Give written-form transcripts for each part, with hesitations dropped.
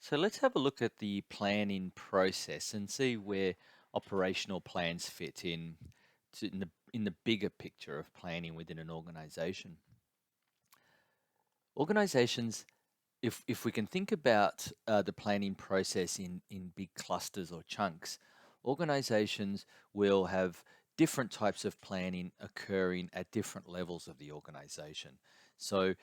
So let's have a look at the planning process and see where operational plans fit in the bigger picture of planning within an organization. Organizations, if we can think about the planning process in big clusters or chunks, organizations will have different types of planning occurring at different levels of the organization. So,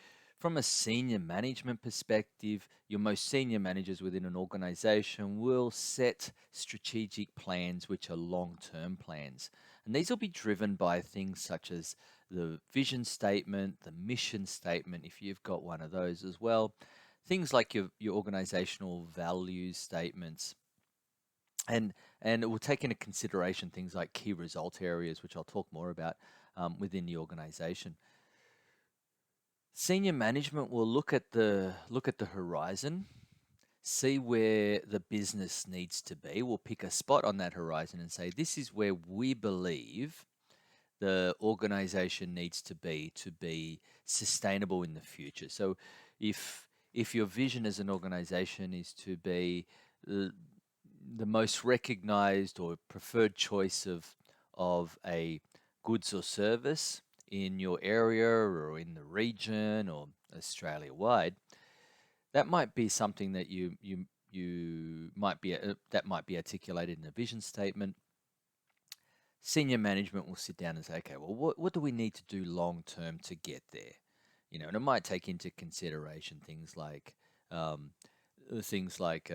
from a senior management perspective, your most senior managers within an organization will set strategic plans which are long term plans. And these will be driven by things such as the vision statement, the mission statement, if you've got one of those as well, things like your organizational values statements, and it will take into consideration things like key result areas, which I'll talk more about within the organization. Senior management will look at the horizon, see where the business needs to be. We'll pick a spot on that horizon and say, this is where we believe the organization needs to be sustainable in the future. So if your vision as an organization is to be the, the most recognized or preferred choice of a goods or service in your area or in the region or Australia wide, that might be something that you might be that might be articulated in a vision statement. Senior management will sit down and say, okay, well, what do we need to do long term to get there? And it might take into consideration um, things like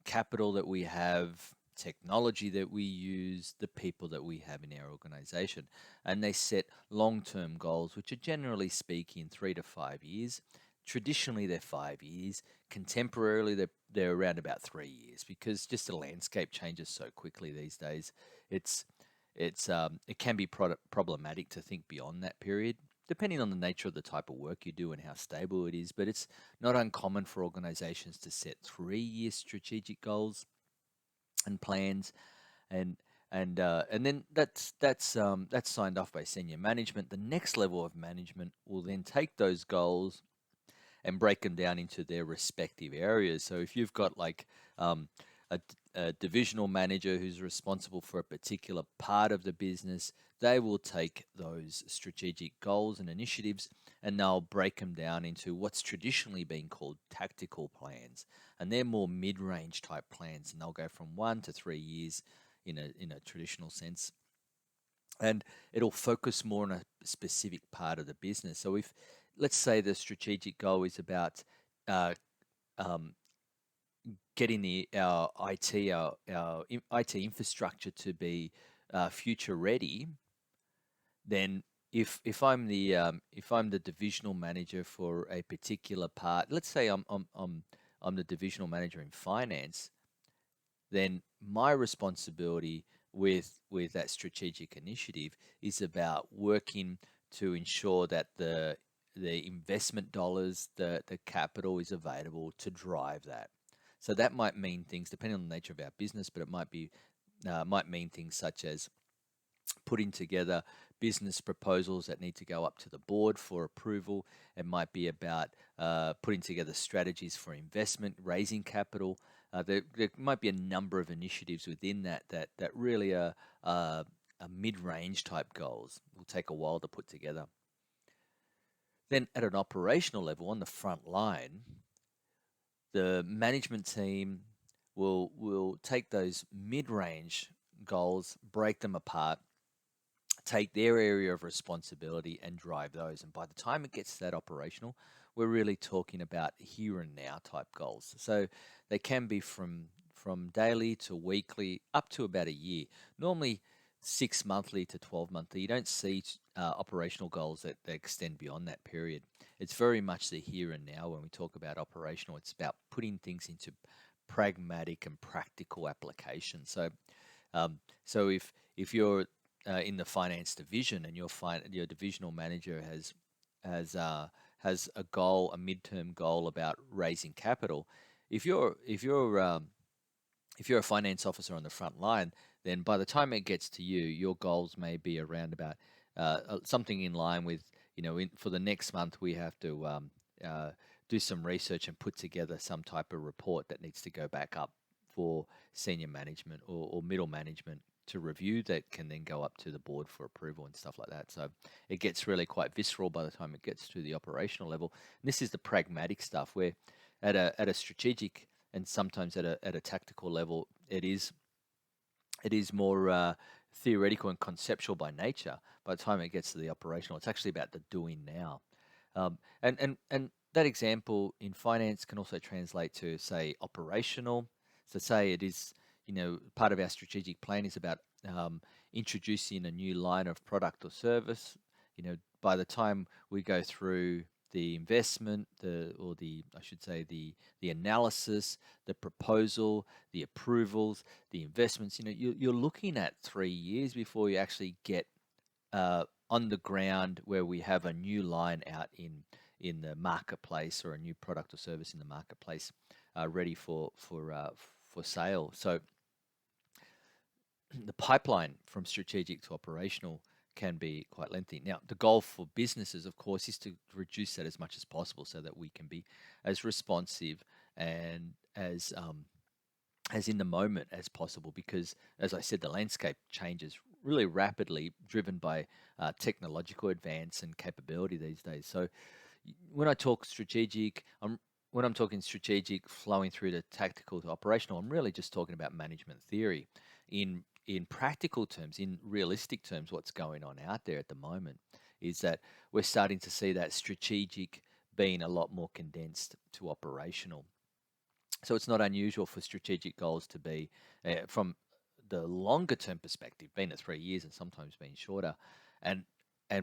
capital that we have, technology that we use, the people that we have in our organization. And they set long term goals, which are generally speaking 3 to 5 years. Traditionally, they're 5 years. Contemporarily, they're around about 3 years because just the landscape changes so quickly these days. It's it can be problematic to think beyond that period, depending on the nature of the type of work you do and how stable it is. But it's not uncommon for organizations to set 3 year strategic goals and plans, and and then that's signed off by senior management. The next level of management will then take those goals and break them down into their respective areas. So if you've got like um, a, a divisional manager who's responsible for a particular part of the business, they will take those strategic goals and initiatives and they'll break them down into what's traditionally been called tactical plans. And they're more mid-range type plans, and they'll go from 1 to 3 years in a traditional sense, and it'll focus more on a specific part of the business. So if, let's say, the strategic goal is about uh, um, getting our IT, IT infrastructure to be future ready, then if I'm the divisional manager for a particular part, let's say I'm the divisional manager in finance, then my responsibility with that strategic initiative is about working to ensure that the investment dollars, the capital is available to drive that. So that might mean things depending on the nature of our business, but it might mean things such as putting together business proposals that need to go up to the board for approval. It might be about putting together strategies for investment, raising capital. There might be a number of initiatives within that really are mid-range type goals. Will take a while to put together. Then at an operational level, on the front line, the management team will take those mid-range goals, break them apart, take their area of responsibility and drive those. And by the time it gets to that operational, we're really talking about here and now type goals. So they can be from daily to weekly up to about a year. Normally 6 monthly to 12 monthly. You don't see operational goals that extend beyond that period. It's very much the here and now when we talk about operational. It's about putting things into pragmatic and practical application. So if you're in the finance division and your divisional manager has uh, has a goal, a midterm goal about raising capital, if you're a finance officer on the front line, then by the time it gets to you, your goals may be around about something in line with, for the next month we have to uh, do some research and put together some type of report that needs to go back up for senior management or middle management to review, that can then go up to the board for approval and stuff like that. So it gets really quite visceral by the time it gets to the operational level. And this is the pragmatic stuff, where at a strategic and sometimes at a tactical level, it is more theoretical and conceptual by nature. By the time it gets to the operational, it's actually about the doing now. And that example in finance can also translate to, say, operational. So say it is, part of our strategic plan is about introducing a new line of product or service. By the time we go through the investment, I should say, the analysis, the proposal, the approvals, the investments, you're looking at 3 years before you actually get on the ground where we have a new line out in the marketplace, or a new product or service in the marketplace, ready for sale. So the pipeline from strategic to operational can be quite lengthy. Now, the goal for businesses, of course, is to reduce that as much as possible, so that we can be as responsive and as in the moment as possible. Because, as I said, the landscape changes really rapidly, driven by technological advance and capability these days. So when I talk strategic, when I'm talking strategic flowing through to tactical to operational, I'm really just talking about management theory. In practical terms, in realistic terms, what's going on out there at the moment is that we're starting to see that strategic being a lot more condensed to operational. So it's not unusual for strategic goals to be, from the longer term perspective, being at 3 years and sometimes being shorter, and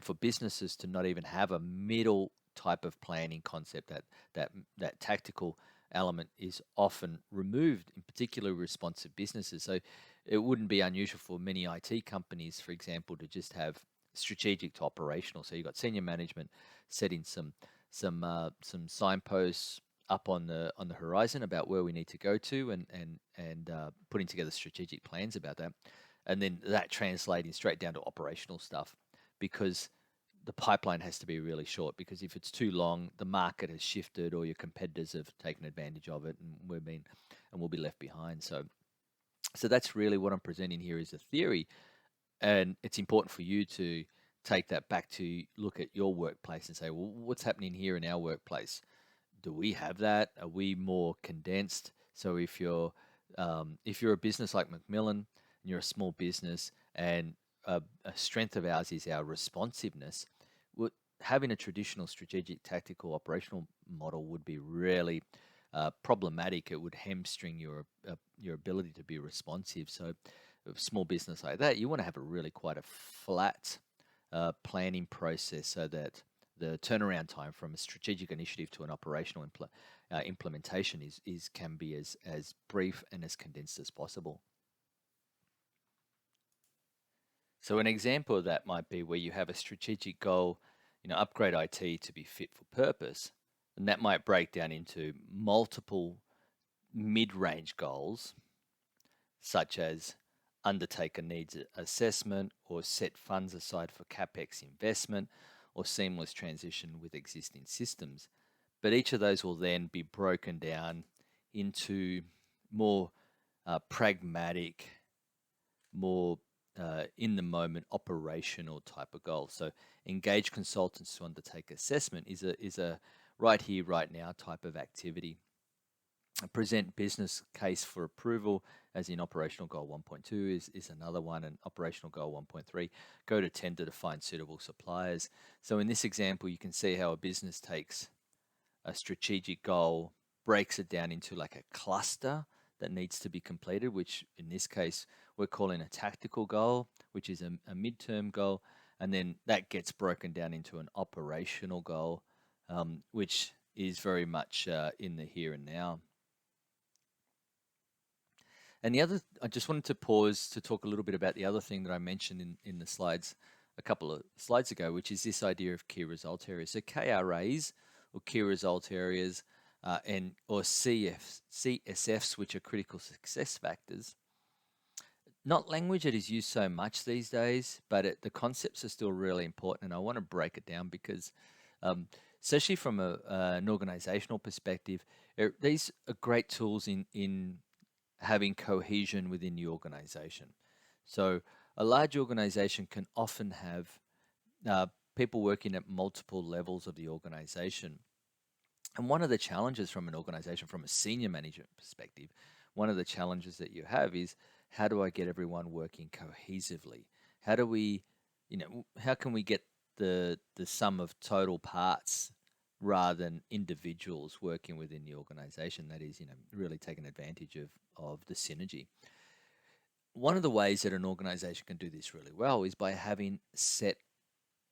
for businesses to not even have a middle type of planning concept. That tactical element is often removed, in particular responsive businesses. So it wouldn't be unusual for many IT companies, for example, to just have strategic to operational. So you've got senior management setting some signposts up on the horizon about where we need to go to, and putting together strategic plans about that, and then that translating straight down to operational stuff, because the pipeline has to be really short. Because if it's too long, the market has shifted, or your competitors have taken advantage of it, and we'll be left behind. So that's really what I'm presenting here, is a theory, and it's important for you to take that back to look at your workplace and say, well, what's happening here in our workplace? Do we have that? Are we more condensed? So if you're a business like Macmillan, and you're a small business, and a strength of ours is our responsiveness, having a traditional strategic, tactical, operational model would be really problematic. It would hamstring your ability to be responsive. So a small business like that, you want to have quite a flat planning process, so that the turnaround time from a strategic initiative to an operational implementation can be as brief and as condensed as possible. So an example of that might be where you have a strategic goal, upgrade IT to be fit for purpose, and that might break down into multiple mid-range goals, such as undertake a needs assessment, or set funds aside for CapEx investment, or seamless transition with existing systems. But each of those will then be broken down into more pragmatic, more in the moment operational type of goals. So engage consultants to undertake assessment is a right here, right now type of activity. Present business case for approval, as in operational goal 1.2 is another one, and operational goal 1.3, go to tender to find suitable suppliers. So in this example, you can see how a business takes a strategic goal, breaks it down into like a cluster that needs to be completed, which in this case we're calling a tactical goal, which is a midterm goal, and then that gets broken down into an operational goal, which is very much in the here and now. And I just wanted to pause to talk a little bit about the other thing that I mentioned in the slides a couple of slides ago, which is this idea of key result areas. So KRAs, or key result areas, or CSFs, which are critical success factors. Not language that is used so much these days, but the concepts are still really important, and I want to break it down because especially from an organizational perspective. These are great tools in having cohesion within the organization. So a large organization can often have uh, people working at multiple levels of the organization. And one of the challenges from an organization, from a senior management perspective, one of the challenges that you have is, how do I get everyone working cohesively? How do we, how can we get the sum of total parts rather than individuals working within the organization? That is, really taking advantage of the synergy. One of the ways that an organization can do this really well is by having set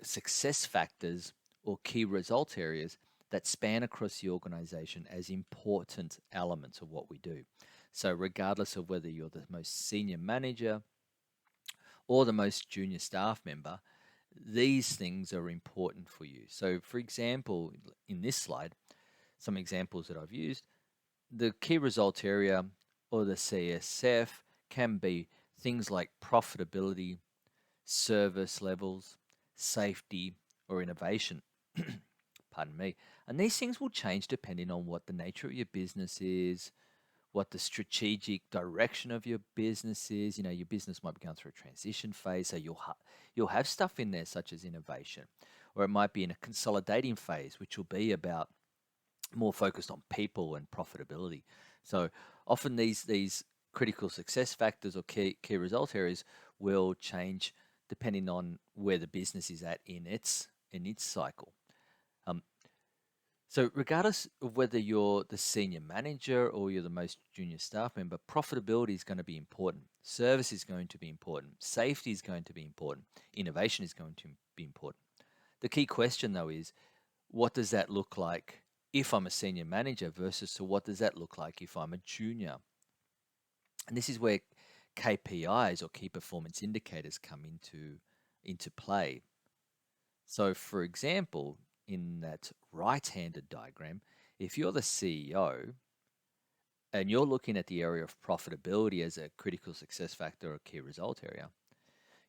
success factors or key result areas that span across the organization as important elements of what we do. So, regardless of whether you're the most senior manager or the most junior staff member, these things are important for you. So, for example, in this slide, some examples that I've used, the key result area or the CSF can be things like profitability, service levels, safety, or innovation. Pardon me. And these things will change depending on what the nature of your business is, what the strategic direction of your business is. Your business might be going through a transition phase, so you'll have stuff in there such as innovation, or it might be in a consolidating phase, which will be about more focused on people and profitability. So often these critical success factors or key result areas will change depending on where the business is at in its cycle. Um, so regardless of whether you're the senior manager or you're the most junior staff member, profitability is going to be important. Service is going to be important. Safety is going to be important. Innovation is going to be important. The key question though is, what does that look like if I'm a senior manager versus to what does that look like if I'm a junior? And this is where KPIs or key performance indicators come into play. So for example, in that right-handed diagram, if you're the CEO and you're looking at the area of profitability as a critical success factor or key result area,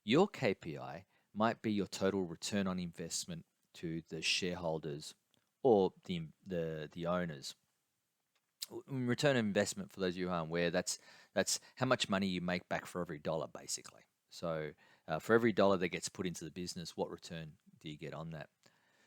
your KPI might be your total return on investment to the shareholders or the owners. Return on investment, for those of you who aren't aware, that's how much money you make back for every dollar, basically. So for every dollar that gets put into the business, what return do you get on that?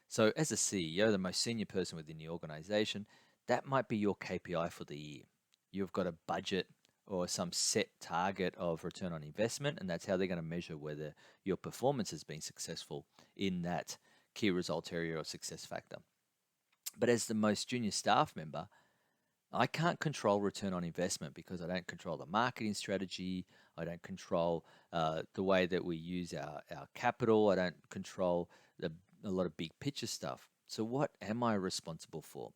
So as a CEO, the most senior person within the organization, that might be your KPI for the year. You've got a budget or some set target of return on investment, and that's how they're going to measure whether your performance has been successful in that key result area or success factor. But as the most junior staff member, I can't control return on investment because I don't control the marketing strategy. I don't control the way that we use our capital. I don't control a lot of big picture stuff. So what am I responsible for?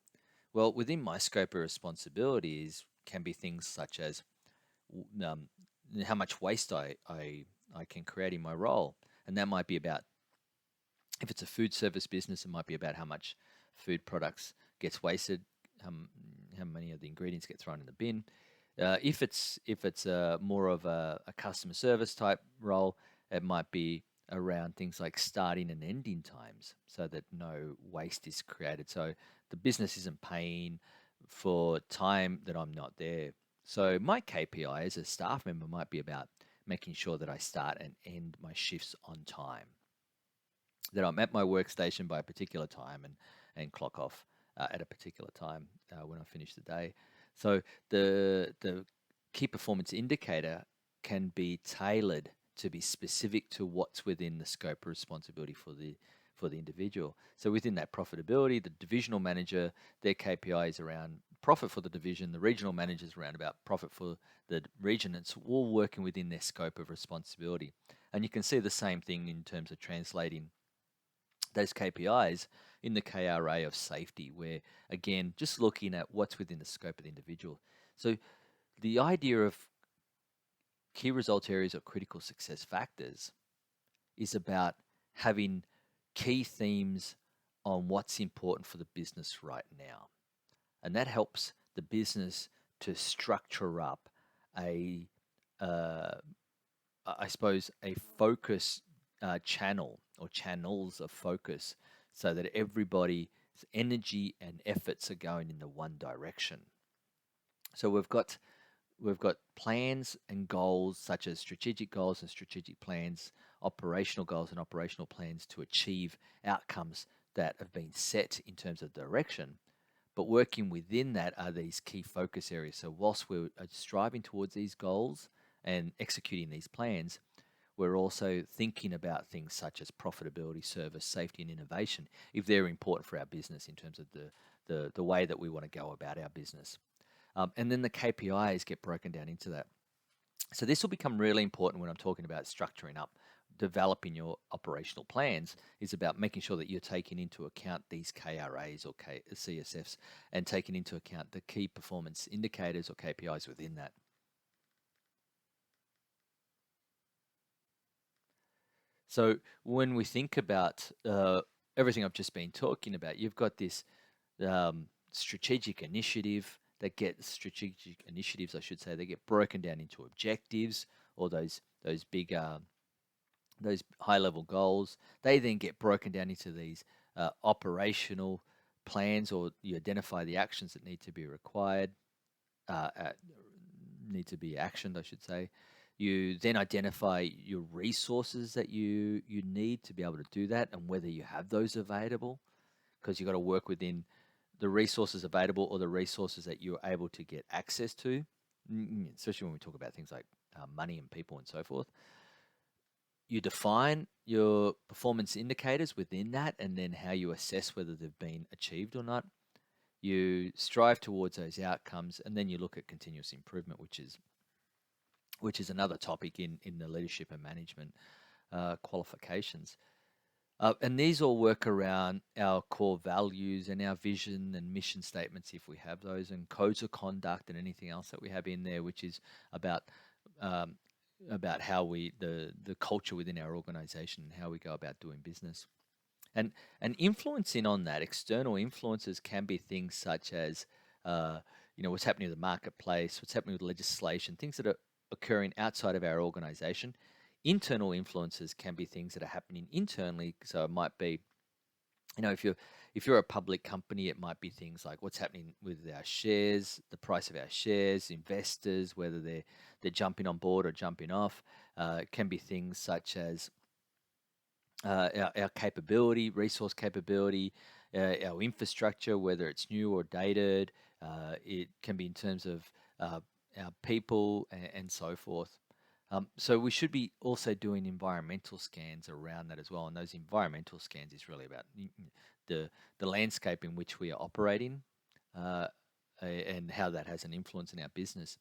Well, within my scope of responsibilities can be things such as um, how much waste I can create in my role. And that might be about, if it's a food service business, it might be about how much food products gets wasted, how many of the ingredients get thrown in the bin. If it's more of a customer service type role, it might be around things like starting and ending times so that no waste is created. So the business isn't paying for time that I'm not there. So my KPI as a staff member might be about making sure that I start and end my shifts on time, that I'm at my workstation by a particular time and clock off at a particular time when I finish the day. So the key performance indicator can be tailored to be specific to what's within the scope of responsibility for the individual. So within that profitability, the divisional manager, their KPI is around profit for the division, the regional manager's around about profit for the region. It's all working within their scope of responsibility. And you can see the same thing in terms of translating those KPIs in the KRA of safety, where again, just looking at what's within the scope of the individual. So the idea of key result areas or critical success factors is about having key themes on what's important for the business right now. And that helps the business to structure up a, uh, I suppose, a focus channel or channels of focus so that everybody energy and efforts are going in the one direction. So we've got plans and goals such as strategic goals and strategic plans, operational goals and operational plans to achieve outcomes that have been set in terms of direction. But working within that are these key focus areas. So whilst we're striving towards these goals and executing these plans, we're also thinking about things such as profitability, service, safety, and innovation, if they're important for our business in terms of the way that we want to go about our business. And then the KPIs get broken down into that. So this will become really important when I'm talking about structuring up, developing your operational plans. Is about making sure that you're taking into account these KRAs or CSFs and taking into account the key performance indicators or KPIs within that. So when we think about everything I've just been talking about, you've got this strategic initiative that gets strategic initiatives, I should say, they get broken down into objectives or those big those high level goals. They then get broken down into these operational plans, or you identify the actions that need to be required, uh, uh, need to be actioned, I should say. You then identify your resources that you need to be able to do that, and whether you have those available, because you've got to work within the resources available or the resources that you're able to get access to, especially when we talk about things like money and people and so forth. You define your performance indicators within that, and then how you assess whether they've been achieved or not. You strive towards those outcomes, and then you look at continuous improvement, which is another topic in the leadership and management qualifications. And these all work around our core values and our vision and mission statements, if we have those, and codes of conduct and anything else that we have in there, which is um, about how the culture within our organization and how we go about doing business. And influencing on that, external influences can be things such as what's happening in the marketplace, what's happening with legislation, things that are occurring outside of our organization. Internal influences can be things that are happening internally. So it might be, if you're a public company, it might be things like what's happening with our shares, the price of our shares, investors, whether they're jumping on board or jumping off. It can be things such as our capability, resource capability, our infrastructure, whether it's new or dated. It can be in terms of our people and so forth. So we should be also doing environmental scans around that as well. And those environmental scans is really about the landscape in which we are operating, and how that has an influence in our business.